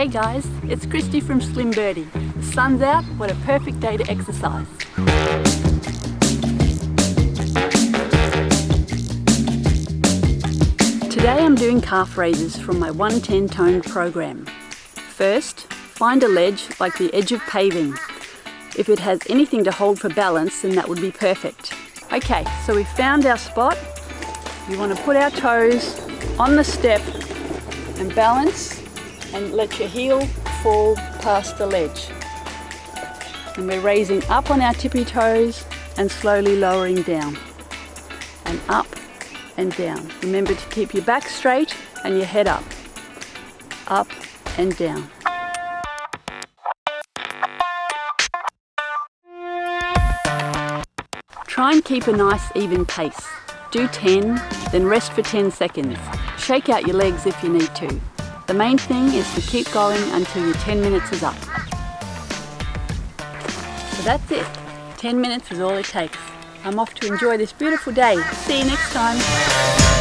Hey guys, it's Kristy from Slim Birdie. The sun's out, what a perfect day to exercise. Today I'm doing calf raises from my 110 toned program. First, find a ledge like the edge of paving. If it has anything to hold for balance, then that would be perfect. Okay, so we've found our spot. You want to put our toes on the step and balance and let your heel fall past the ledge. And we're raising up on our tippy toes and slowly lowering down. And up and down. Remember to keep your back straight and your head up. Up and down. Try and keep a nice even pace. Do 10, then rest for 10 seconds. Shake out your legs if you need to. The main thing is to keep going until your 10 minutes is up. So that's it. 10 minutes is all it takes. I'm off to enjoy this beautiful day. See you next time.